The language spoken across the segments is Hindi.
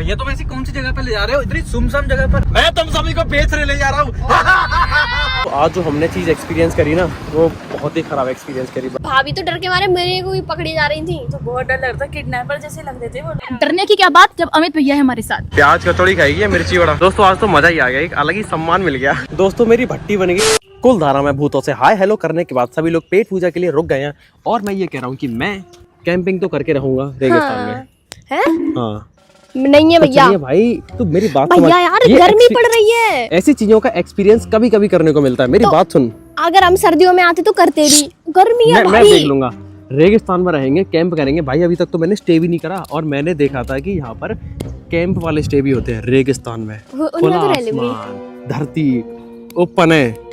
भैया तुम ऐसी कौन सी जगह पे ले जा रहे हो, इतनी सुमसम जगह पर? मैं तुम सभी को बेचने ले जा रहा हूँ। तो आज जो हमने चीज एक्सपीरियंस करी ना, वो बहुत ही खराब एक्सपीरियंस करी। भाभी तो डर के मारे मेरे को भी पकड़ी जा रही थी, तो बहुत डर लगता, किडनैपर जैसे लगते थे वो। डरने की क्या बात जब अमित भैया है हमारे साथ। प्याज कचौड़ी खाएगी, मिर्ची वड़ा। दोस्तों आज तो मजा ही आ गया, एक अलग ही सम्मान मिल गया। दोस्तों मेरी भट्टी बन गई। कुलधारा में भूतों से हाय हेलो करने के बाद सभी लोग पेट पूजा के लिए रुक गए हैं, और मैं ये कह रहा हूँ कि मैं कैंपिंग तो करके रहूंगा रेगिस्तान में। है? हाँ नहीं है भैया। तो भाई तू मेरी बात भैया यार गर्मी पड़ रही है, ऐसी चीजों का एक्सपीरियंस कभी कभी करने को मिलता है। मेरी बात सुन, अगर हम सर्दियों में आते तो करते भी, गर्मी है मैं देख लूंगा। रेगिस्तान में रहेंगे, कैंप करेंगे भाई। अभी तक तो मैंने स्टे भी नहीं करा, और मैंने देखा था कि यहाँ पर कैंप वाले स्टे भी होते हैं रेगिस्तान में। खुला आसमान, धरती, ओपन है।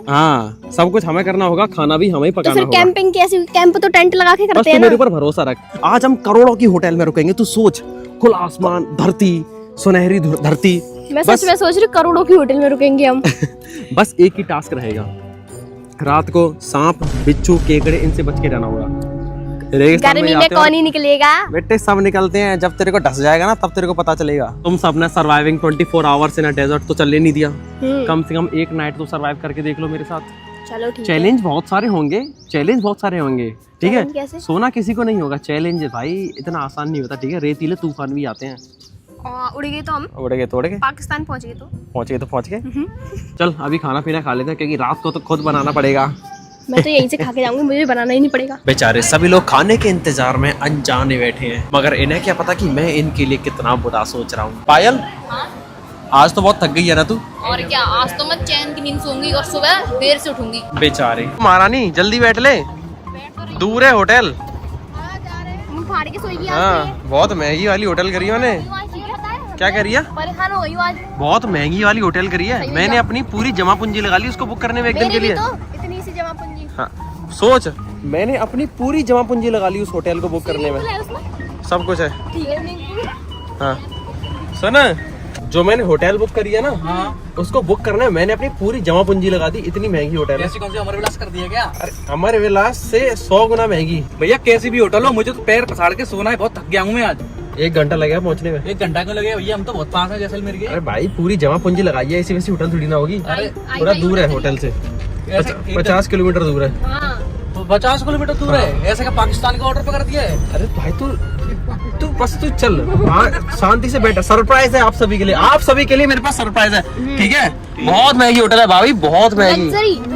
हाँ सब कुछ हमें करना होगा, खाना भी हमें ही पकाना तो फिर होगा। कैंपिंग कैसी? कैंप तो टेंट लगा के करते हैं ना। मेरे ऊपर भरोसा रख। आज हम करोड़ों की होटल में रुकेंगे, तू सोच। खुला आसमान, धरती, सुनहरी धरती। मैं सच में सोच रही हूँ करोड़ों की होटल में रुकेंगे हम। बस एक ही टास्क रहेगा, रात को सांप, बिच्छू, केकड़े इनसे बच के रहना होगा। गर्मी में कौन ही निकलेगा बेटे, सब निकलते हैं। जब तेरे को ढस जाएगा ना, तब तेरे को पता चलेगा। तुम सब ने surviving 24 hours in a desert तो चलने नहीं दिया। कम से कम एक नाइट तो सर्वाइव करके देख लो मेरे साथ। चलो ठीक है। चैलेंज बहुत सारे होंगे, ठीक है। सोना किसी को नहीं होगा, चैलेंज है भाई, इतना आसान नहीं होता। ठीक है, रेतीले तूफान भी आते हैं। उड़ गए तो हम उड़ गए पाकिस्तान पहुंच गए। चल अभी खाना पीना खा लेते हैं, क्योंकि रात को तो खुद बनाना पड़ेगा। मैं तो यहीं से खा के जाऊंगी, मुझे बनाना ही नहीं पड़ेगा। बेचारे सभी लोग खाने के इंतजार में अनजाने बैठे हैं, मगर इन्हें क्या पता कि मैं इनके लिए कितना बुरा सोच रहा हूँ। पायल, आज तो बहुत थक गई है ना तू? और क्या, आज तो मैं चैन की नींद सोऊंगी और सुबह देर से उठूंगी। बेचारे महारानी, जल्दी बैठ ले, दूर है होटल। हाँ बहुत महंगी वाली होटल करी मैंने। क्या कह रही है? परेशान हो गई आज। बहुत महंगी वाली होटल करी है मैंने, अपनी पूरी जमा पूंजी लगा ली उसको बुक करने में एक दिन के लिए। इतनी सी जमा पूंजी। हाँ सोच, मैंने अपनी पूरी जमा पूंजी लगा ली उस होटल को बुक करने में। सब कुछ है। हाँ सुन, जो मैंने होटल बुक करी है ना, हाँ, उसको बुक करने में मैंने अपनी पूरी जमा पूंजी लगा दी। इतनी महंगी होटल है। ऐसी कौन सी अमर विलास कर दिया क्या? अरे अमर विलास से 100 गुना महंगी। भैया कैसी भी होटल हो, मुझे तो पैर पसार के सोना है, बहुत थक गया हूँ मैं आज। 1 घंटा लगेगा पहुंचने में। 1 घंटा क्यों लगेगा भैया, हम तो बहुत पास है जैसलमेर के। अरे भाई पूरी जमा पूंजी लगाई है, ऐसी वैसी होटल थोड़ी ना होगी। अरे थोड़ा दूर है होटल से, 50 किलोमीटर दूर है। तो 50 किलोमीटर दूर है, ऐसे का पाकिस्तान का ऑर्डर पकड़ दिया है। अरे भाई तू बस तू चल, शांति से बैठा। सरप्राइज है आप सभी के लिए, आप सभी के लिए मेरे पास सरप्राइज है। ठीक है, बहुत महंगी होटल है भाभी, बहुत महंगी।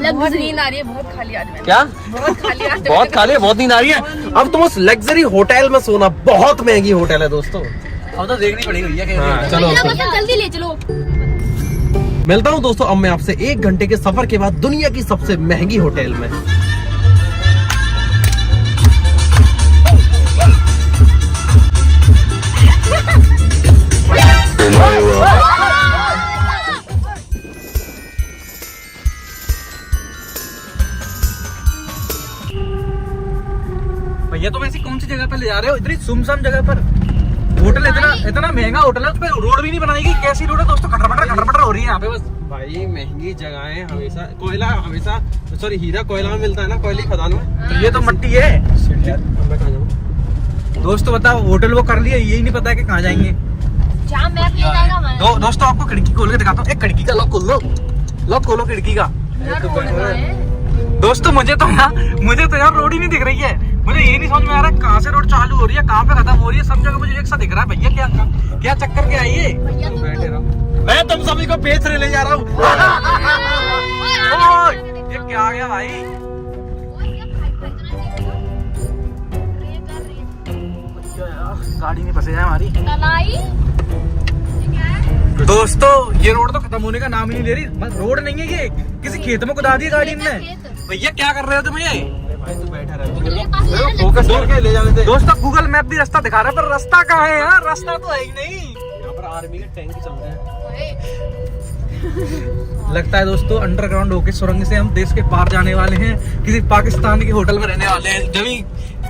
लग्जरी नींद आ रही है, बहुत खाली आज मैं। क्या? बहुत खाली आज। बहुत खाली है, बहुत नींद आ रही है। अब तुम उस लग्जरी होटल में सोना, बहुत महंगी होटल है दोस्तों। अब तो देखनी पड़ेगी भैया। हाँ, चलो जल्दी ले चलो। मिलता हूँ दोस्तों अब मैं आपसे 1 घंटे के सफर के बाद दुनिया की सबसे महंगी होटल में। भैया तुम ऐसी कौन सी जगह पे ले जा रहे हो, इतनी सुमसम जगह पर? होटल इतना महंगा होटल है, उस पे रोड भी नहीं बनाएगी। कैसी रोड है दोस्तों, खटर हो रही है यहाँ पे बस। भाई महंगी जगहें हमेशा, कोयला हमेशा, सॉरी हीरा कोयला में मिलता है ना, कोयले खदान में। तो ये तो मट्टी है। मैं कहाँ जाऊँ? दोस्तों बताओ, होटल वो कर लिया, यही नहीं पता है कि कहाँ जाएंगे। दोस्तों आपको खिड़की खोल के दिखाता हूँ। एक खिड़की का लॉक खोल लो, लॉक खोलो खिड़की का। दोस्तों मुझे तो यार रोड ही नहीं दिख रही है। मुझे ये नहीं समझ में आ रहा है कहाँ से रोड चालू हो रही है, कहाँ पे खत्म हो रही है। सब जगह मुझे एक सा दिख रहा है। भैया क्या चक्कर क्या है ये? बैठे रहो, मैं तुम सभी को बेचने ले जा रहा हूँ। ये क्या आ गया भाई? गाड़ी नहीं फंसे जाए हमारी। दोस्तों ये रोड तो खत्म होने का नाम ही नहीं ले रही। रोड नहीं है ये, किसी खेत में कुदा दी गाड़ी ने। भैया क्या कर रहे हो तुम ये? भाई तू बैठा रह, फोकस करके ले जाने दे। दोस्तों गूगल मैप भी रास्ता दिखा रहा है, पर रास्ता कहाँ है यार? रास्ता तो है ही नहीं। यहाँ पर आर्मी के टैंक चल रहे हैं। लगता है दोस्तों अंडरग्राउंड होके सुरंग से हम देश के पार जाने वाले हैं, किसी पाकिस्तान के होटल में रहने वाले हैं। जब ही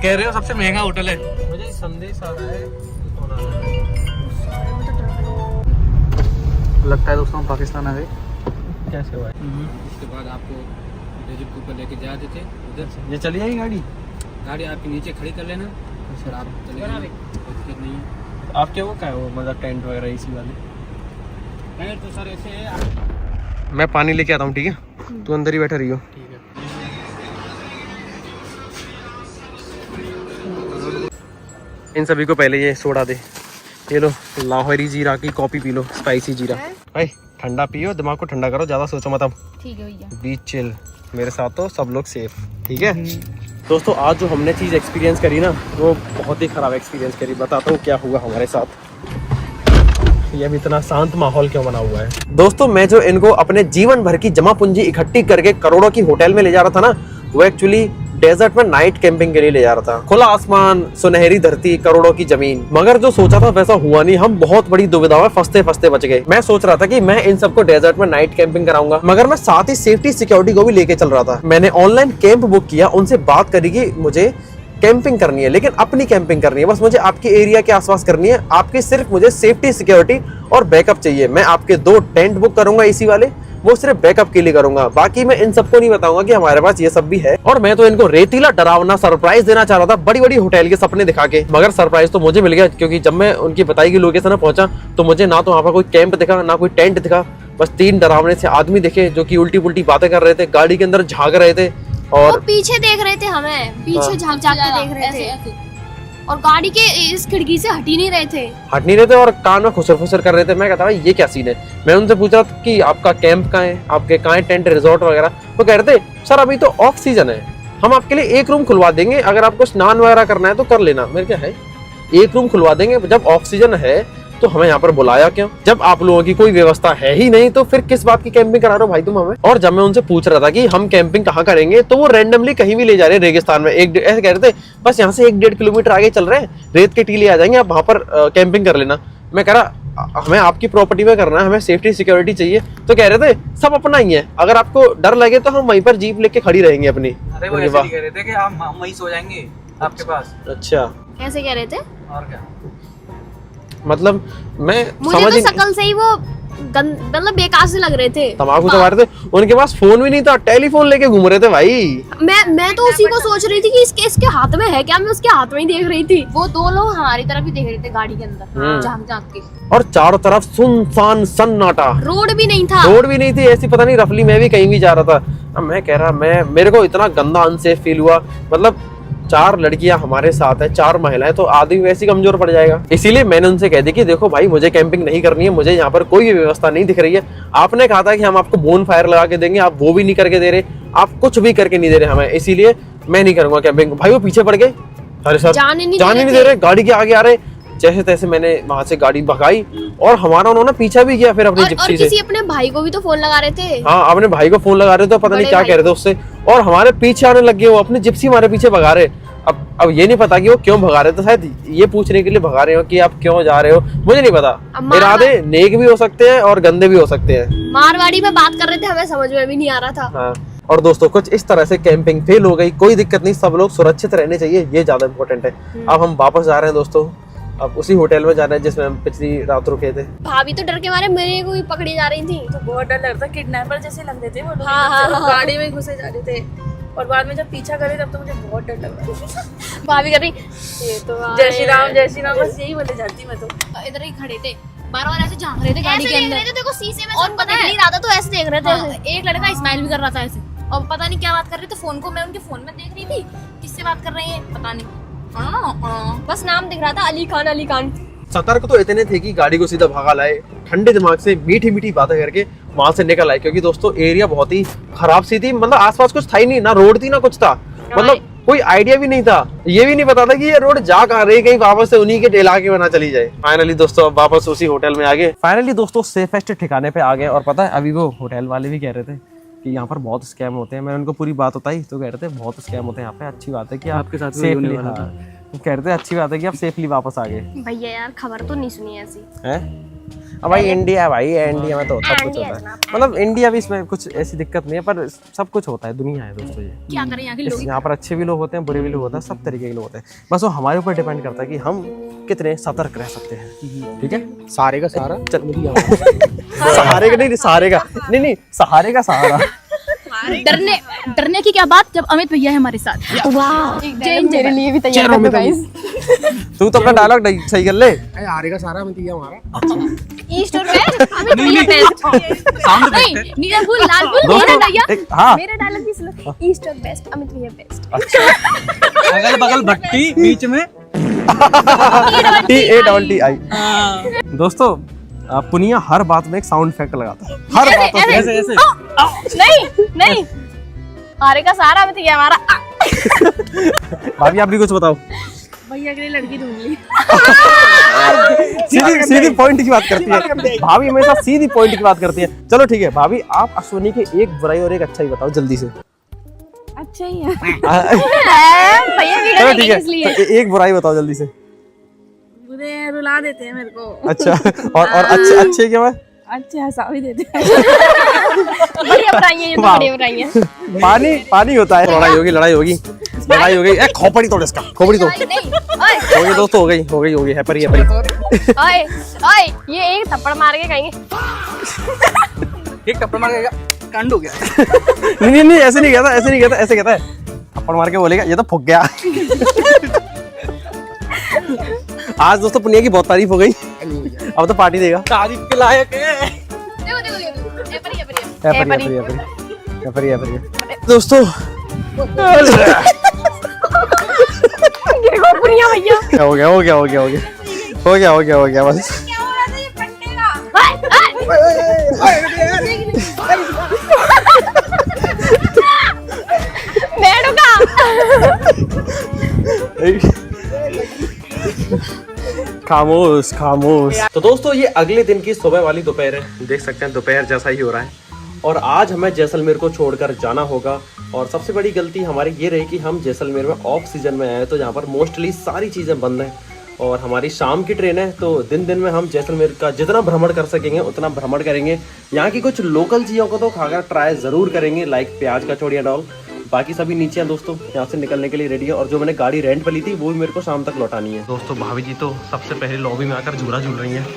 कह रहे हो सबसे महंगा होटल है। मुझे संदेश आ रहा है। लगता है दोस्तों हम पाकिस्तान आ गए। कैसे हुआ? उसके बाद आपको डेजिट के ऊपर लेके जा देते उधर से। ये चली जाएगी गाड़ी? गाड़ी आपके नीचे खड़ी कर लेना, फिर आप चले जाना, कोई दिक्कत नहीं है। आपके वो क्या है वो मतलब टेंट वगैरह इसी वाले? नहीं तो सर ऐसे है। मैं पानी लेके आता हूँ, ठीक है? तू अंदर ही बैठा रही हो। ठीक है। इन सभी को पहले ये सोडा दे। ये लो लाहौरी जीरा की कॉफी पी लो, स्पाइसी जीरा। भाई ठंडा पियो, दिमाग को ठंडा करो, ज्यादा सोचो मत। अब ठीक है भैया। बीच चिल, मेरे साथ तो सब लोग सेफ, ठीक है? दोस्तों आज जो हमने चीज़ एक्सपीरियंस करी ना, वो बहुत ही ख़राब एक्सपीरियंस करी। बताता हूँ क्या हुआ हमारे साथ। ये अभी इतना शांत माहौल क्यों बना हुआ है? दोस्तों मैं जो इनको अपने जीवन भर की जमा पूंजी इकट्ठी करके करोड़ों की होटल में ले जा रहा था ना, वो एक्चुअली डेजर्ट में नाइट कैंपिंग के लिए ले जा रहा था। खुला आसमान, सुनहरी धरती, करोड़ों की जमीन। मगर जो सोचा था वैसा हुआ नहीं। हम बहुत बड़ी दुविधा में फंसते फंसते बच गए। मैं सोच रहा था कि मैं इन सबको डेजर्ट में नाइट कैंपिंग कराऊंगा, मगर मैं साथ ही सेफ्टी सिक्योरिटी को भी लेके चल रहा था। मैंने ऑनलाइन कैंप बुक किया, उनसे बात करी कि मुझे कैंपिंग करनी है, लेकिन अपनी कैंपिंग करनी है। बस मुझे आपके एरिया के आसपास करनी है। आपकी सिर्फ मुझे सेफ्टी सिक्योरिटी और बैकअप चाहिए। मैं आपके 2 टेंट बुक करूंगा इसी वाले, वो सिर्फ बैकअप के लिए करूंगा। बाकी मैं इन सबको नहीं बताऊंगा कि हमारे पास ये सब भी है। और मैं तो इनको रेतीला डरावना सरप्राइज देना चाह रहा था, बड़ी बड़ी होटल के सपने दिखा के। मगर सरप्राइज तो मुझे मिल गया, क्योंकि जब मैं उनकी बताई गई लोकेशन में पहुंचा तो मुझे ना तो वहाँ पर कोई कैंप दिखा, ना कोई टेंट दिखा। बस 3 डरावने से आदमी दिखे जो कि उल्टी पुल्टी बातें कर रहे थे, गाड़ी के अंदर झांक रहे थे वो और पीछे देख रहे थे हमें, पीछे झांक झांक के देख रहे थे और गाड़ी के इस खिड़की से हट ही नहीं रहे थे। हट नहीं रहे थे और कान में खुसर फुसर कर रहे थे। मैं कहता भाई ये क्या सीन है? मैं उनसे पूछा कि आपका कैंप कहाँ है, आपके कहाँ है टेंट रिजॉर्ट वगैरह? वो कह रहे थे सर अभी तो ऑफ सीजन है, हम आपके लिए 1 रूम खुलवा देंगे, अगर आपको स्नान वगैरह करना है तो कर लेना। मेरे क्या है 1 रूम खुलवा देंगे, जब ऑफ सीजन है तो हमें यहाँ पर बुलाया क्यों? जब आप लोगों की कोई व्यवस्था है ही नहीं तो फिर किस बात की कैंपिंग करा रहे हो भाई तुम हमें? और जब मैं उनसे पूछ रहा था कि हम कैंपिंग कहाँ करेंगे, तो वो रैंडमली कहीं भी ले जा रहे हैं रेगिस्तान में। ऐसे कह रहे थे बस यहाँ से 1-1.5 किलोमीटर आगे चल रहे हैं, रेत के टीले आ जाएंगे, आप वहाँ पर कैंपिंग कर लेना। मैं कह रहा हमें आपकी प्रॉपर्टी में करना है, हमें सेफ्टी सिक्योरिटी चाहिए। तो कह रहे थे सब अपना ही है, अगर आपको डर लगे तो हम वहीं पर जीप लेके खड़ी रहेंगे अपनी। अरे वो ऐसे नहीं कह रहे थे कि हम वहीं सो जाएंगे आपके पास। अच्छा ऐसे कह रहे थे। और क्या मतलब मैं मुझे समझ तो शकल से ही वो मतलब बेकार से लग रहे थे। तम्बाकू चबा रहे थे, उनके पास फोन भी नहीं था, टेलीफोन लेके घूम रहे थे भाई। मैं तो उसी को सोच रही थी कि इसके हाथ में है क्या, मैं उसके हाथ में ही देख रही थी। वो 2 लोग हमारी तरफ ही देख रहे थे गाड़ी के अंदर झांक झांक के। और चारों तरफ सुनसान सन्नाटा, रोड भी नहीं था। रोड भी नहीं थी ऐसी, पता नहीं रफली मैं भी कहीं भी जा रहा था। अब मैं कह रहा मेरे को इतना गंदा अनसेफ फील हुआ। मतलब 4 लड़कियां हमारे साथ है, 4 महिलाएं, तो आदमी वैसे ही कमजोर पड़ जाएगा। इसीलिए मैंने उनसे कह दी कि देखो भाई मुझे कैंपिंग नहीं करनी है, मुझे यहाँ पर कोई भी व्यवस्था नहीं दिख रही है। आपने कहा था कि हम आपको बोन फायर लगा के देंगे, आप वो भी नहीं करके दे रहे, आप कुछ भी करके नहीं दे रहे हमें, इसीलिए मैं नहीं करूंगा कैंपिंग। भाई वो पीछे पड़ गए, अरे सर जाने नहीं दे रहे, गाड़ी के आगे आ रहे। जैसे तैसे मैंने वहां से गाड़ी भगाई और हमारा उन्होंने पीछा भी किया फिर अपनी जिप्सी से। किसी अपने भाई को भी तो फोन लगा रहे थे। हाँ अपने भाई को फोन लगा रहे थे, पता नहीं क्या कह रहे थे उससे, और हमारे पीछे आने लग गए। वो अपनी जिप्सी हमारे पीछे भगा रहे। अब ये नहीं पता कि वो क्यों भगा रहे थे, शायद ये पूछने के लिए भगा रहे हो कि आप क्यों जा रहे हो, मुझे नहीं पता। इरादे नेक भी हो सकते हैं और गंदे भी हो सकते हैं। मारवाड़ी में बात कर रहे थे, हमें समझ में भी नहीं आ रहा था। हाँ। और दोस्तों कुछ इस तरह से कैंपिंग फेल हो गई, कोई दिक्कत नहीं, सब लोग सुरक्षित रहने चाहिए, ये ज्यादा इंपॉर्टेंट है। अब हम वापस जा रहे हैं दोस्तों, अब उसी होटल में जाना है जिसमें हम पिछली रात रुके थे। भाभी तो डर के मारे मेरे को भी पकड़ी जा रही थी। तो बहुत डर लगता, किडनैपर जैसे लग रहे थे वो लोग। हाँ। गाड़ी में घुसे जा रहे थे और बाद में जब पीछा करे तब तो मुझे बहुत डर लग रहा था। भाभी कर रही ये तो जय श्री राम बस यही बोले जाती मैं तो। इधर ही खड़े थे, बार-बार ऐसे झांक रहे थे गाड़ी के अंदर। देखो शीशे में और सब पता दिख है नहीं रहा था तो ऐसे देख रहे थे। हाँ, एक लड़का स्माइल भी कर रहा था ऐसे, और पता नहीं क्या बात कर रहे थे। फोन को मैं उनके फोन में देख रही थी, किससे बात कर रहे हैं पता नहीं। बस नाम दिख रहा था, अली खान अली खान। सतर्क तो इतने थे कि गाड़ी को सीधा भगा लाए, ठंडे दिमाग से मीठी मीठी बातें करके वहां से निकल आए, क्योंकि दोस्तों एरिया बहुत ही खराब सी थी। मतलब आसपास कुछ था ही नहीं, ना रोड थी ना कुछ था, मतलब कोई आइडिया भी नहीं था। ये भी नहीं पता था कि ये रोड जा कहाँ रही, कहीं वापस से उन्हीं के इलाके में ना चली जाए। फाइनली दोस्तों अब वापस उसी होटल में आ गए। फाइनली दोस्तों सेफेस्ट ठिकाने पे आ गए। और पता है अभी वो होटल वाले भी कह रहे थे कि यहाँ पर बहुत स्कैम होते हैं। मैंने उनको पूरी बात बताई तो कह रहे थे बहुत स्कैम होते हैं यहाँ पे, अच्छी बात है कि आपके साथ सेफली, कह रहे थे अच्छी बात है कि आप सेफली वापस आ गए। भैया यार खबर तो नहीं सुनी ऐसी है। अब भाई इंडिया है भाई, इंडिया में तो सब कुछ होता है। मतलब इंडिया भी इसमें कुछ ऐसी दिक्कत नहीं है, पर सब कुछ होता है, दुनिया है दोस्तों ये। क्या करें यहाँ के लोग। यहाँ पर अच्छे भी लोग होते हैं, बुरे भी लोग होते हैं, सब तरीके के लोग होते हैं। बस वो हमारे ऊपर डिपेंड करता है कि हम कितने सतर्क रह सकते हैं। ठीक है, सारे का सारा सहारे का नहीं, सहारे का नहीं, सहारे का सहारा। डरने की क्या बात जब अमित भैया है हमारे साथ। वाह, मेरे लिए भी तैयार कर दो गाइस। तू तो अपना डायलॉग सही कर ले। हारेगा सारा मत ये हमारा। ईस्ट और वेस्ट अमित भैया बेस्ट। साउंड नहीं नीला फूल लाल फूल दोस्तों, मेरा भैया हाँ मेरा डायलॉग भी सुनो, ईस्ट और वेस्ट अमित भैया बेस्ट। अगल बगल भट्टी बीच में TATTI। दोस्तों पुनिया हर बात में एक साउंड इफेक्ट लगाता है, हर बात में। ऐसे ऐसे नहीं नहीं हारेगा सारा अमित भैया हमारा। भाभी आप भी कुछ बताओ। भैया के लिए लड़की ढूंढ ली। सीधी पॉइंट की बात करती है भाभी, हमेशा सीधी पॉइंट की बात करती है। चलो ठीक है भाभी, आप अश्विनी के एक बुराई और एक अच्छाई बताओ जल्दी से। अच्छा ही है। भैया वीडियो चलो ठीक देखेंगे है, इसलिए। तो एक बुराई बताओ जल्दी से। मुझे रुला देते हैं मेरे को। अच्छा और अच्छे क्या है? अच्छे हंसा भी देते हैं। बढ़िया बनाइए ये तो वाह। बढ़िया बनाइए। पानी होता है। लड़ाई होगी। ए खोपड़ी तोड़ इसका, खोपड़ी तोड़। नहीं हो गई दोस्तों, हो गई है परी। ओए ये एक थप्पड़ मार के कहेंगे एक टप्पड़ मार के कांड हो गया। नहीं ऐसे नहीं कहता, ऐसे कहता है थप्पड़ मार के बोलेगा ये तो फुक गया। आज दोस्तों पुनिया की बहुत तारीफ हो गई, अब तो पार्टी देगा। तारीफ के लायक है। देखो ये परी परी। दोस्तों देखो पुनिया भैया हो गया बस। क्या हो रहा था ये फटेगा। बैठो खामोश। तो दोस्तों ये अगले दिन की सुबह वाली दोपहर है, देख सकते हैं दोपहर जैसा ही हो रहा है। और आज हमें जैसलमेर को छोड़कर जाना होगा। और सबसे बड़ी गलती हमारी ये रही कि हम जैसलमेर में ऑफ सीजन में आए, तो यहाँ पर मोस्टली सारी चीज़ें बंद हैं। और हमारी शाम की ट्रेन है, तो दिन में हम जैसलमेर का जितना भ्रमण कर सकेंगे उतना भ्रमण करेंगे। यहाँ की कुछ लोकल चीज़ों को तो खाकर ट्राई ज़रूर करेंगे, लाइक प्याज कचौड़ी एंड ऑल। बाकी सभी नीचे हैं दोस्तों, यहाँ से निकलने के लिए रेडी है। और जो मैंने गाड़ी रेंट पे ली थी वो भी मेरे को शाम तक लौटानी है। दोस्तों भाभी जी तो सबसे पहले लॉबी में आकर झूला झूल रही हैं।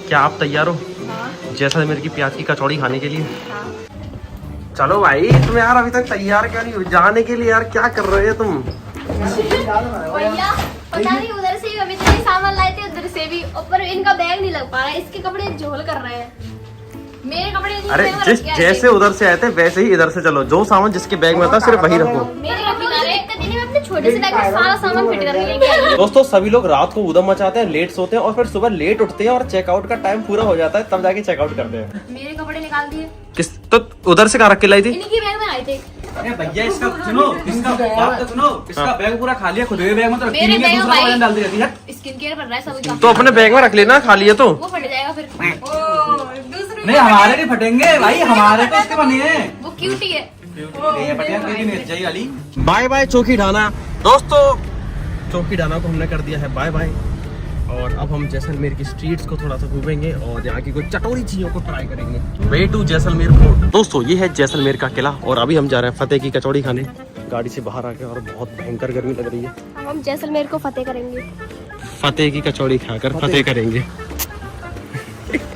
क्या आप तैयार हो जैसलमेर की प्याज की कचौड़ी खाने के लिए? चलो भाई, तुम यार अभी तक तैयार क्यों नहीं हो जाने के लिए? यार क्या कर रहे हो तुम? भैया पता नहीं उधर से भी अभी इतने सामान लाए थे, उधर से भी, ऊपर इनका बैग नहीं लग पा रहा है, इसके कपड़े झोल कर रहे हैं। मेरे कपड़े नहीं अरे बैग में जिस रख के आए जैसे थे। उधर से आए थे वैसे ही इधर से चलो। जो सामान जिसके बैग में था सिर्फ वही रखो। मेरे कपड़े की दिक्कत नहीं, मैं अपने छोटे से बैग में सारा सामान फिट करके लेके आई हूँ। दोस्तों सभी लोग रात को उधम मचाते हैं, लेट सोते हैं और फिर सुबह लेट उठते हैं और चेकआउट का टाइम पूरा हो जाता है तब जाके चेकआउट करते हैं। मेरे कपड़े निकाल दिए, किस तो उधर से कहाँ रख के लाई थी? इन्हीं की बैग में आए थे। भैया इसका सुनो, इसका बात तो सुनो, इसका बैग पूरा खाली है, खुद के बैग में तो रखती मेरे नहीं है, बैग में दूसरा भाई- वजन डालती रहती है। स्किन केयर कर रहा है सभी का, तो अपने बैग में रख लेना, खाली है तो। वो फट जाएगा फिर। नहीं हमारे नहीं फटेंगे भाई, हमारे तो इसके बने हैं। वो क्यूट ही है। ये फटे हैं, तेरी मिर्चाई वाली। बाय बाय चौकी ढाना। दोस्तों चौकी ढाना को हमने कर दिया है बाय बाय। और अब हम जैसलमेर की स्ट्रीट्स को थोड़ा सा घूमेंगे और यहाँ की कुछ चटोरी चीजों को ट्राई करेंगे। Way to Jaisalmer fort. दोस्तों ये है जैसलमेर का किला और अभी हम जा रहे हैं फतेह की कचौड़ी खाने गाड़ी से बाहर आके। और बहुत भयंकर गर्मी लग रही है। अब हम जैसलमेर को फतेह करेंगे। फतेह की कचौड़ी खाकर फतेह करेंगे।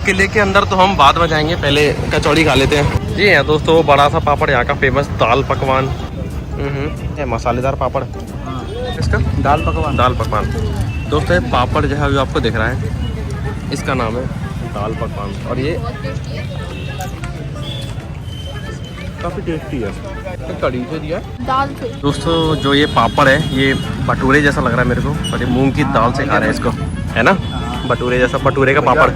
किले के अंदर तो हम बाद में जाएंगे, पहले कचौड़ी खा लेते हैं। जी हाँ दोस्तों, बड़ा सा पापड़ यहाँ का फेमस दाल पकवान। मसालेदार पापड़, इसका दाल पकवान। दोस्तों ये पापड़ जो है जो आपको दिख रहा है इसका नाम है दाल पकवान। और ये काफी टेस्टी है, कड़ी से दिया दाल से। दोस्तों। जो ये पापड़ है ये भटूरे जैसा लग रहा है मेरे को, और ये मूंग की दाल से खा रहे हैं इसको, है ना? भटूरे जैसा, भटूरे का पापड़।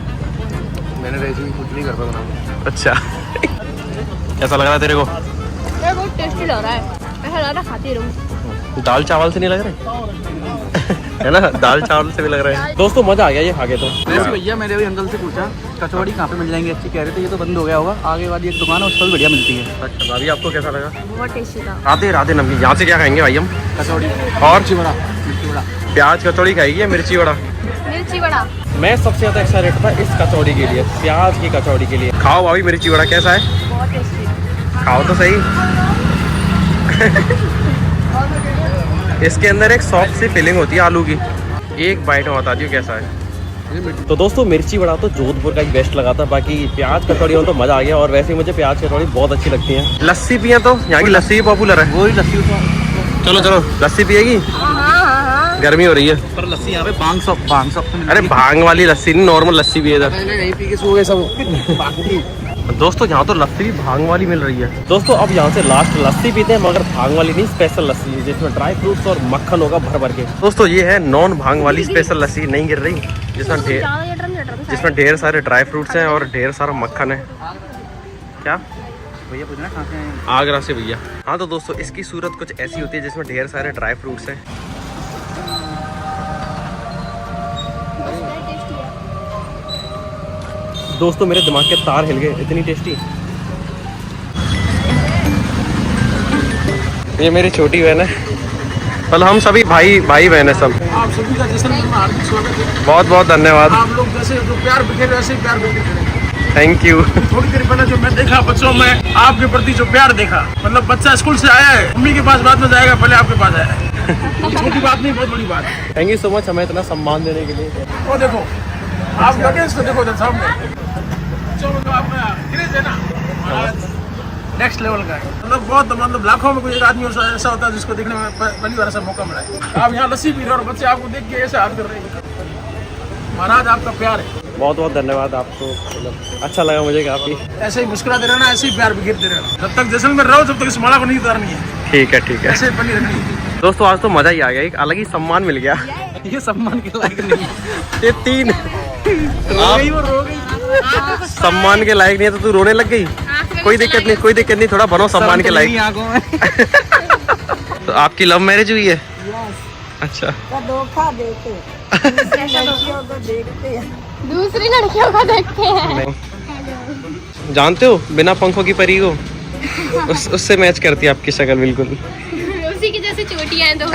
मैंने रेसिपी खुद नहीं करता बना। अच्छा कैसा लग रहा है तेरे को? ये बहुत टेस्टी लग रहा है, ऐसा लग रहा खाती रहूं। दाल चावल से नहीं लग रहे है ना? दाल चावल से भी लग रहा है। दोस्तों मजा आ गया ये खा के। तो वैसे भैया मैंने अभी अंकल से पूछा कचौड़ी कहाँ पे मिल जाएंगी अच्छी, कह रहे थे ये तो बंद हो गया होगा, आगे वाली एक दुकान है उस पर भी बढ़िया मिलती है। अच्छा भाभी आपको कैसा लगा? बहुत टेस्टी था। राधे राधे नमकीन। यहाँ से क्या खाएंगे भाई हम? कचौड़ी और मिर्ची बड़ा। प्याज कचौड़ी खाएगी या मिर्ची वड़ा? मिर्ची बड़ा। मैं सबसे ज्यादा एक्साइटेड था इस कचौड़ी के लिए, प्याज की कचौड़ी के लिए। खाओ भाभी मिर्ची वड़ा कैसा है? बहुत टेस्टी। खाओ तो सही। इसके अंदर एक सॉफ्ट सी फीलिंग होती है आलू की। एक बाइट में बता दियो कैसा है। तो दोस्तों मिर्ची वड़ा तो जोधपुर का ही बेस्ट लगा था, बाकी प्याज कचौड़ी में तो मजा आ गया। और वैसे ही मुझे प्याज कचौड़ी बहुत अच्छी लगती है। लस्सी पिए तो यहाँ की लस्सी भी पॉपुलर है। वही लस्सी चलो चलो लस्सी पिएगी? गर्मी हो रही है। पर लस्सी यहाँ पे भांग सब अरे भांग वाली लस्सी नहीं, नॉर्मल लस्सी भी है इधर। नहीं पी के सो गए सब। दोस्तों यहाँ तो लस्सी भी भांग वाली मिल रही है। दोस्तों अब यहाँ से लास्ट लस्सी पीते हैं, मगर भांग वाली नहीं, स्पेशल लस्सी है जिसमें ड्राई फ्रूट्स और मक्खन होगा भर भर के। दोस्तों ये है नॉन भांग वाली स्पेशल लस्सी, नहीं गिर रही, जिसमें ढेर सारे ड्राई फ्रूट्स हैं और ढेर सारा मक्खन है। क्या भैया पूछना कहाँ से हैं? आगरा से भैया। हाँ तो दोस्तों इसकी सूरत कुछ ऐसी होती है जिसमें ढेर सारे ड्राई फ्रूट्स हैं। दोस्तों मेरे दिमाग के तार हिल गए, इतनी टेस्टी। ये मेरी छोटी बहन है, मतलब हम सभी भाई बहन है सब। आप सभी का जैसलमेर में हार्दिक स्वागत है। बहुत बहुत धन्यवाद। आप लोग जैसे जो प्यार बिखेर वैसे ही प्यार बिखेर। Thank you. थोड़ी देर पहले जो मैं देखा बच्चों में आपके प्रति जो प्यार देखा, मतलब बच्चा स्कूल से आया है, मम्मी के पास बाद में जाएगा, पहले आपके पास आया है। छोटी बात नहीं, बहुत बड़ी बात है। थैंक यू सो मच हमें इतना सम्मान देने के लिए। वो देखो आप लगे इसको देखो तो सामने बच्चों में तो आपका क्रेज है ना, नेक्स्ट लेवल का है। मतलब लाखों में कोई एक आदमी ऐसा होता है जिसको देखने में पहली बार ऐसा मौका मिला है। आप यहाँ लस्सी पी रहे हो और बच्चे आपको देख के ऐसे हाथ कर रहे हैं। महाराज आपका प्यार है। बहुत बहुत धन्यवाद आपको, मतलब अच्छा लगा मुझे काफी। ऐसे ही मुस्कुराते रहना, ऐसे ही प्यार बिखेरते रहना। जब तक जैसलमेर रहो तब तक इस माला को नहीं उतारनी है। ठीक है ठीक है। ऐसे बनी रखनी है। दोस्तों आज तो मजा ही आ गया, एक अलग ही सम्मान मिल गया। ये सम्मान के लायक नहीं है। ये तीन आप सम्मान के लायक नहीं है तो तू रोने लग गई। कोई दिक्कत नहीं, थोड़ा बनो सम्मान के लायक। आंखों में। तो आपकी लव मैरिज हुई है? अच्छा। धोखा देते लड़कियों को देखते हैं। दूसरी लड़कियों को देखते हैं। नहीं जानते हो बिना पंखों की परी को, उससे मैच करती है आपकी शक्ल बिल्कुल। उसी की जैसे चोटियां हैं दो।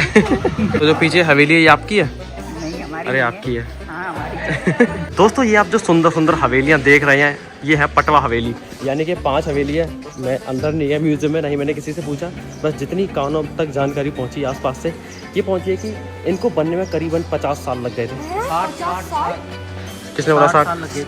तो जो पीछे हवेली है ये आपकी है? नहीं हमारी। अरे आपकी है। हाँ हमारी। दोस्तों ये आप जो सुंदर सुंदर हवेलियाँ देख रहे हैं ये है पटवा हवेली, यानी कि 5 हवेली है। मैं अंदर नहीं गया म्यूजियम में, नहीं मैंने किसी से पूछा, बस जितनी कानों तक जानकारी पहुंची आसपास से ये पहुंची है कि इनको बनने में करीबन 50 साल लग गए थे। 60 किसने बोला 60 साल लगे थे?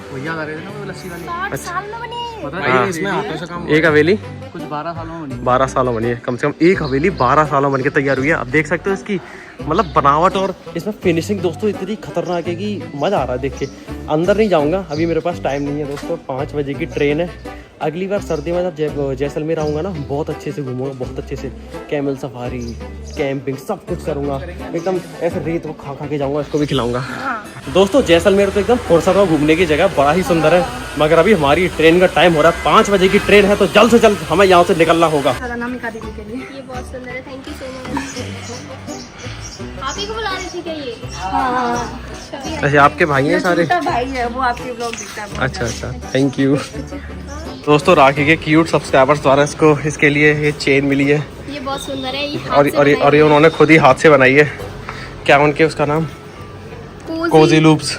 भैया आ रहे थे ना वो लस्सी वाली। साल में बनी। पता हाँ। है इसमें हाथों से काम एक हवेली कुछ 12 सालों में बनी। 12 सालों बनी है, कम से कम एक हवेली 12 सालों बन के तैयार हुई है। अब देख सकते हो इसकी मतलब बनावट और इसमें फिनिशिंग दोस्तों इतनी खतरनाक है कि मज़ा आ रहा है देख के। अंदर नहीं जाऊंगा अभी, मेरे पास टाइम नहीं है दोस्तों। 5 बजे की ट्रेन है। अगली बार सर्दी में जब जैसलमेर आऊँगा ना, बहुत अच्छे से घूमूंगा, बहुत अच्छे से कैमल सफारी, कैंपिंग सब कुछ करूँगा। एकदम ऐसे रेत को खा के जाऊँगा, इसको भी खिलाऊंगा। दोस्तों जैसलमेर तो एकदम फुर्सत में घूमने की जगह, बड़ा ही सुंदर है, मगर अभी हमारी ट्रेन का टाइम हो रहा है। 5 बजे की ट्रेन है तो जल्द से जल्द हमें यहाँ से निकलना होगा। ये बहुत सुंदर है, थैंक यू सो मच। आप ही को बुला रही थी क्या ये? अच्छा आपके भाई हैं सारे? छोटा भाई है वो, आपके ब्लॉग देखता है। अच्छा अच्छा, थैंक यू। दोस्तों राखी के क्यूट सब्सक्राइबर्स द्वारा इसके लिए ये चेन मिली है ये बहुत सुंदर है। ये हाथ और से और बनाई ये उन्होंने खुद ही हाथ से बनाई है। क्या उनके उसका नाम? Cosy Loops.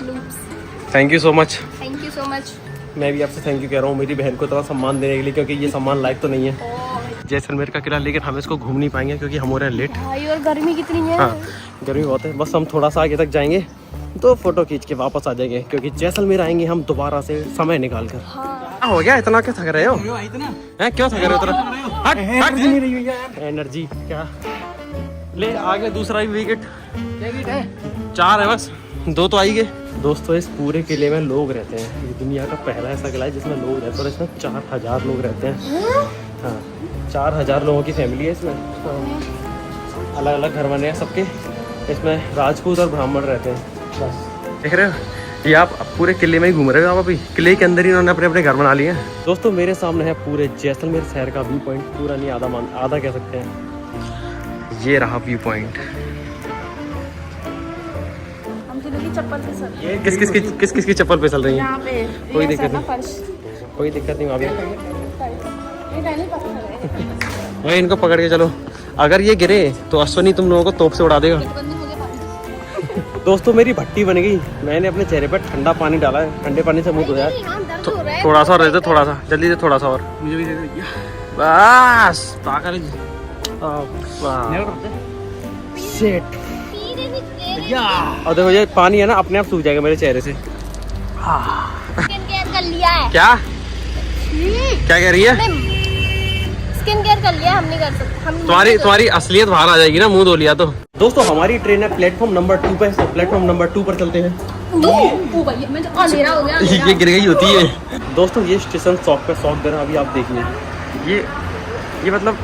Thank you so much. Thank you so much. मैं भी आपसे थैंक यू कह रहा हूँ मेरी बहन को इतना सम्मान देने के लिए, क्योंकि ये सम्मान लायक तो नहीं है जैसलमेर का किला, लेकिन हम इसको घूम नहीं पाएंगे क्योंकि हम हो रहे हैं लेट। भाई और गर्मी कितनी है। हाँ गर्मी बहुत है, बस हम थोड़ा सा आगे तक जाएंगे तो फोटो खींच के वापस आ जाएंगे, क्योंकि जैसलमेर आएंगे हम दोबारा से समय निकाल कर। हाँ। हो गया इतना क्या थक रहे हो? हैं क्यों थक रहे हो इतना? एनर्जी क्या ले आगे। दूसरा भी विकेट 4 है बस, 2 तो आई गए। दोस्तों इस पूरे किले में लोग रहते हैं, ये दुनिया का पहला ऐसा किला है जिसमें लोग रहते हैं और इसमें 4000 लोग रहते हैं। हाँ 4000 लोगों की फैमिली है इसमें। अलग अलग घर बने हैं सबके, इसमें राजपूत और ब्राह्मण रहते हैं। बस देख रहे हो ये आप पूरे किले में ही घूम रहे हो आप। अभी किले के अंदर ही इन्होंने अपने अपने घर बना लिए हैं। दोस्तों मेरे सामने है पूरे जैसलमेर शहर का व्यू पॉइंट, पूरा नहीं आधा कह सकते हैं। ये रहा व्यू पॉइंट। हम दोनों की चप्पल पे सर। किस की चप्पल पे चल रही है? यहाँ पे कोई दिक्कत नहीं, फर्श कोई दिक्कत नहीं। अभी नहीं पत्थर है। वही इनको पकड़ के चलो, अगर ये गिरे तो अश्वनी तुम लोगों को तोप से उड़ा देगा। दोस्तों मेरी भट्टी बन गई, मैंने अपने चेहरे पर ठंडा पानी डाला है, ठंडे पानी से मुंह धोया है। थोड़ा सा और रहते, थोड़ा सा जल्दी से, थोड़ा सा और मुझे भी दे दो। बस। पागल शिट। और देखो ये पानी है ना अपने आप सूख जाएगा मेरे चेहरे से। स्किन केयर कर लिया है। क्या क्या कह रही है? स्किन केयर कर लिया, हम नहीं कर सकते। हम तुम्हारी असलियत बाहर आ जाएगी ना, मुंह धो लिया तो। दोस्तों हमारी ट्रेन है प्लेटफॉर्म नंबर 2 पे, तो प्लेटफॉर्म नंबर 2 पर चलते हैं। ओ भैया मैं तो अंधेरा हो गया ये गिर गई होती है। दोस्तों ये स्टेशन चौक पे शॉक दे रहा, अभी आप देखिए ये मतलब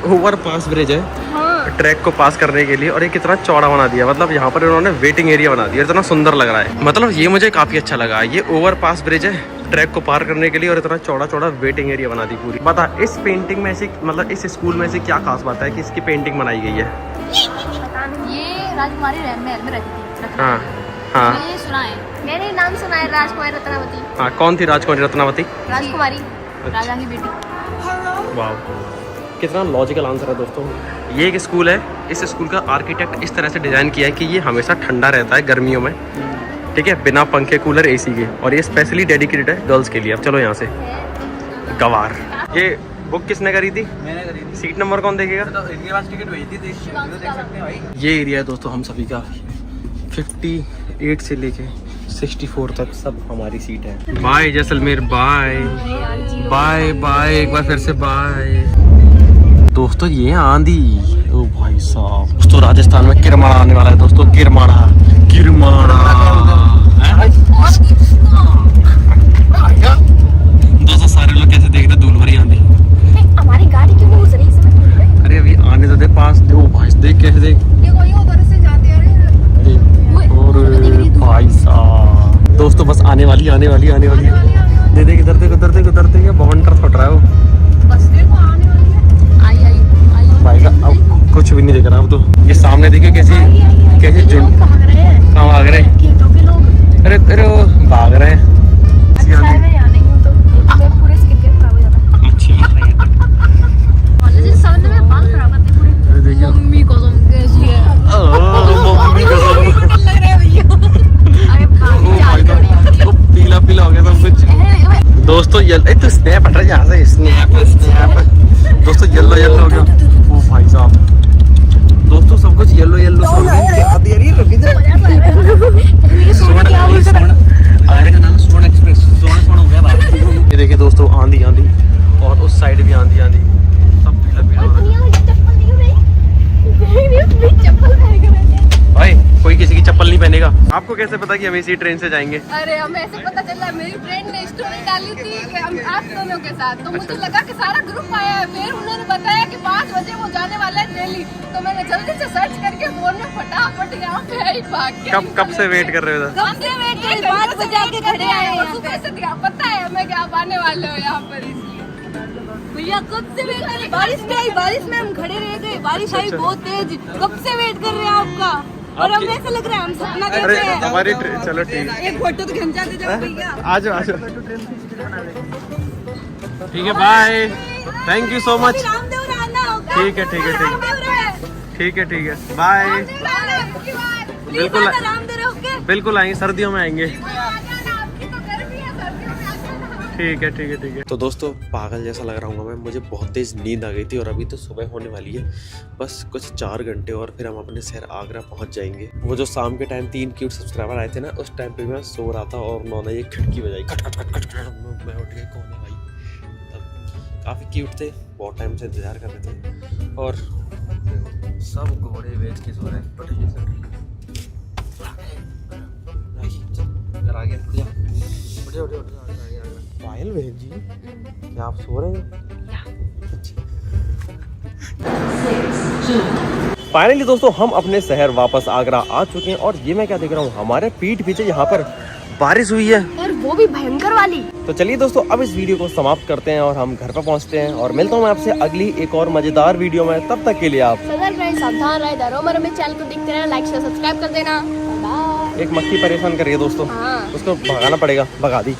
ओवर पास ब्रिज है। हाँ। ट्रैक को पास करने के लिए, और ये कितना चौड़ा बना दिया, मतलब यहाँ पर इन्होंने वेटिंग एरिया बना दिया, इतना सुंदर लग रहा है। मतलब ये मुझे काफी अच्छा लगा। ये ओवर पास ब्रिज है ट्रैक को पार करने के लिए, और इतना चौड़ा वेटिंग एरिया बना दी पूरी। बता इस पेंटिंग में से, मतलब इस स्कूल में से क्या खास बात है कि इसकी पेंटिंग बनाई गई है? ये राजकुमारी महल में रहती थी। हाँ हाँ ये सुना है, मैंने नाम सुना है राजकुमारी रत्नावती। हाँ। कौन थी राजकुमारी रत्नावती? राजकुमारी राजा की बेटी। वाह, कितना लॉजिकल आंसर है दोस्तों। ये एक स्कूल है, इस स्कूल का आर्किटेक्ट इस तरह से डिज़ाइन किया है कि ये हमेशा ठंडा रहता है गर्मियों में, ठीक है, बिना पंखे कूलर एसी के, और ये स्पेशली डेडिकेटेड है गर्ल्स के लिए। अब चलो यहाँ से गवार। ये बुक किसने करी थी? मैंने करी थी। सीट नंबर कौन देखेगा? तो इनके पास टिकट भेजी थी, देख सकते हैं भाई। ये एरिया है दोस्तों हम सभी का, 58 से लेके 64 तक सब हमारी सीट है। Bye Jaisalmer, bye bye bye, एक बार फिर से बाय। दोस्तों ये आंधी, ओ भाई साहब, दोस्तों राजस्थान में किरमाड़ा आने वाला है दोस्तों, किरमाड़ा। दोस्तों सारे लोग कैसे देख रहे, धूल भरी आंधी। हमारी गाड़ी क्यों नहीं उतरी इसमें धूल में? अरे अभी आने तो दे पास, ओ भाई देख कैसे देख, देखो ये उधर से जाते हैं। और भाई साहब दोस्तों बस आने वाली दे देख, इधर देख, बवंडर फट रहा है वो। बस देखो आने वाली है। आई भाई साहब अब कुछ भी नहीं दिख रहा अब तो। ये सामने देखिए कैसे झुंड भाग रहे हैं, कहाँ भाग रहे हैं? खेतों के लोग। अरे वो भाग रहे हैं। अच्छा है मैं यहाँ नहीं हूँ तो पूरे स्किन खराब हो जाता है। अच्छा कॉलेज के सामने में बाल खराब करते पूरे। अरे देखिए मम्मी कसम कैसी है। मम्मी कसम। लग रहा है भैया। अरे बाल वो पीला हो गया सब कुछ। दोस्तों ये तो स्नैप हट रहा है यहाँ से, स्नैप दोस्तों येलो हो गया। ओ भाई साहब दोस्तों सब कुछ येलो आगरे का नाम स्वर्ण एक्सप्रेस, स्वर्ण हो गया भाई। ये देखिए दोस्तों आंधी और उस साइड भी आंधी सब पीला हो रहा है। भाई कोई किसी की चप्पल नहीं पहनेगा। आपको कैसे पता कि हम इसी ट्रेन से जाएंगे? अरे हमें ऐसे पता चला, मेरी फ्रेंड ने स्टोरी डाली थी कि हम आप दोनों के साथ, तो मुझे लगा कि सारा ग्रुप आया है। फिर उन्होंने बताया कि 5 बजे वो जाने वाला है दिल्ली, तो मैंने जल्दी से सर्च करके फोन में फटाफट यहाँ पे आई भाग के। कब से वेट कर रहे हो? कब से वेट कर, 5 बजे आके खड़े आए हैं। सुबह से पता है हमें कि आप आने वाले हो यहाँ पर, इसलिए भैया कब से वेट कर रहे। बारिश में हम खड़े रह गए, बारिश आई बहुत तेज, कब से वेट कर रहे हैं आपका। और हमें ऐसा लग रहा है हम सपना देख अरे रहे हैं। हमारी ट्रेन, चलो ठीक है, एक फोटो तो खिंचा दे जाओ भैया। आ जाओ ठीक है, bye, thank you so much. Ramdev आना होगा। ठीक है बाय। बिल्कुल बिल्कुल आएंगे, सर्दियों में आएंगे। ठीक है। तो दोस्तों पागल जैसा लग रहा हूँ मैं, मुझे बहुत तेज़ नींद आ गई थी और अभी तो सुबह होने वाली है, बस कुछ 4 घंटे और फिर हम अपने शहर आगरा पहुँच जाएंगे। वो जो शाम के टाइम 3 क्यूट सब्सक्राइबर आए थे ना, उस टाइम पे मैं सो रहा था और उन्होंने ये खिड़की बजाई, खट मैं उठ गया, कौन है भाई? तब काफ़ी क्यूट थे, बहुत टाइम से इंतजार कर रहे थे, और सब घोड़े बेच के सो रहे हैं। आ गया, पायल बहन जी क्या आप सो रहे हैं? फाइनली दोस्तों हम अपने शहर वापस आगरा आ चुके हैं, और ये मैं क्या देख रहा हूँ, हमारे पीठ पीछे यहाँ पर बारिश हुई है, और वो भी भयंकर वाली। तो चलिए दोस्तों अब इस वीडियो को समाप्त करते हैं और हम घर पर पहुँचते हैं, और मिलता हूँ मैं आपसे अगली एक और मजेदार वीडियो में। तब तक के लिए आप सावधान रहे, डरो मरो में चैनल को देखते रहना, लाइक शेयर सब्सक्राइब कर देना। एक मक्खी परेशान करिए दोस्तों, हाँ। उसको भगाना पड़ेगा, भगा दी।